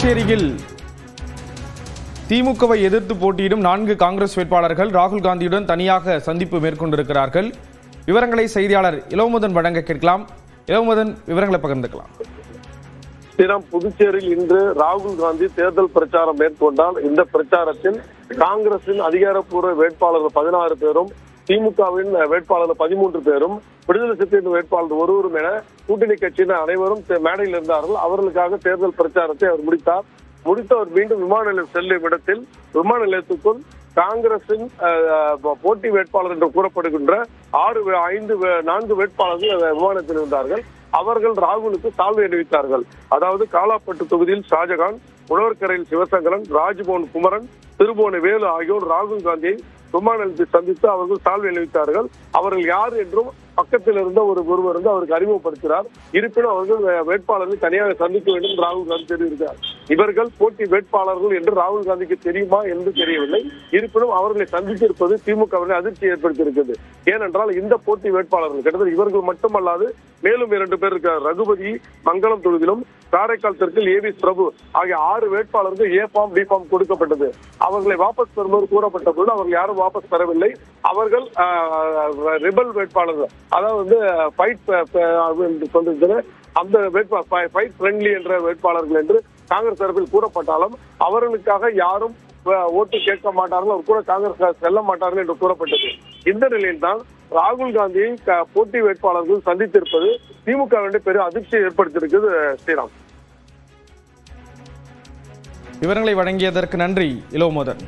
புதுச்சேரியில் திமுகவை எதிர்த்து போட்டியிடும் 4 காங்கிரஸ் வேட்பாளர்கள் ராகுல் காந்தியுடன் தனியாக சந்திப்பு மேற்கொண்டிருக்கிறார்கள். விவரங்களை செய்தியாளர் இளமுதன் வழங்க கேட்கலாம். இளமுதன், விவரங்களை பகிர்ந்துக்கலாம். புதுச்சேரியில் இன்று ராகுல் காந்தி தேர்தல் பிரச்சாரம் மேற்கொண்டால் இந்த பிரச்சாரத்தில் காங்கிரசின் அதிகாரப்பூர்வ வேட்பாளர்கள் 16 பேரும், திமுகவின் வேட்பாளர்கள் 13 பேரும், விடுதலை சிறுத்தைகள் வேட்பாளர் ஒருவரும் என கூட்டணி கட்சியினர் அனைவரும் மேடையில் இருந்தார்கள். அவர்களுக்காக தேர்தல் பிரச்சாரத்தை அவர் முடித்தார். அவர் மீண்டும் விமான நிலையம் செல்லும் இடத்தில் விமான நிலையத்துக்குள் காங்கிரசின் போட்டி வேட்பாளர் என்று கூறப்படுகின்ற 4 வேட்பாளர்கள் விமானத்தில் இருந்தார்கள். அவர்கள் ராகுலுக்கு சால்வை அணிவித்தார்கள். அதாவது காலாப்பட்டு தொகுதியில் ஷாஜகான், உழவர்கரையில் சிவசங்கரன், ராஜ்பவன் குமரன், திருபுவன வேலு ஆகியோர் ராகுல் காந்தியை விமான நிலையத்தில் சந்தித்து அவர்கள் சால்வை அணிவித்தார்கள். அவர்கள் யார் என்றும் பக்கத்தில் இருந்த ஒருவர் அவருக்கு அறிமுகப்படுத்தினார். இருப்பினும் அவர்கள் வேட்பாளர்களை தனியாக சந்திக்க வேண்டும் என்று ராகுல் காந்தி தெரிவித்தார். இவர்கள் போட்டி வேட்பாளர்கள் என்று ராகுல் காந்திக்கு தெரியுமா என்று தெரியவில்லை. இருப்பினும் அவர்களை சந்தித்திருப்பது திமுகவினை அதிர்ச்சி ஏற்படுத்தியிருக்கிறது. ஏனென்றால் இந்த போட்டி வேட்பாளர்கள் கிட்டத்தட்ட இவர்கள் மட்டுமல்லாது மேலும் 2 பேர் இருக்கிறார். ரகுபதி மங்களம் தொகுதியிலும், காரைக்கால் தெற்கில் ஏவிஎஸ் பிரபு ஆகிய 6 வேட்பாளர்கள் ஏ ஃபார்ம் பி ஃபார்ம் கொடுக்கப்பட்டது. அவர்களை வாபஸ் பெறுமாறு கூறப்பட்ட போது அவர்கள் யாரும் வாபஸ் பெறவில்லை. அவர்கள் ரிபல் வேட்பாளர்கள், அதாவது அந்த ஃபைட் ஃப்ரெண்ட்லி என்ற வேட்பாளர்கள் என்று காங்கிரஸ் தரப்பில் கூறப்பட்டாலும் அவர்களுக்காக யாரும் ஓட்டு கேட்க மாட்டார்கள், அவர் கூட காங்கிரஸ் செல்ல மாட்டார்கள் என்று கூறப்பட்டது. இந்த நிலையில் தான் ராகுல் காந்தியை போட்டி வேட்பாளர்கள் சந்தித்திருப்பது திமுக பெரிய அதிர்ச்சியை ஏற்படுத்தியிருக்கிறது. ஸ்ரீராம், விவரங்களை வழங்கியதற்கு நன்றி இளமுதன்.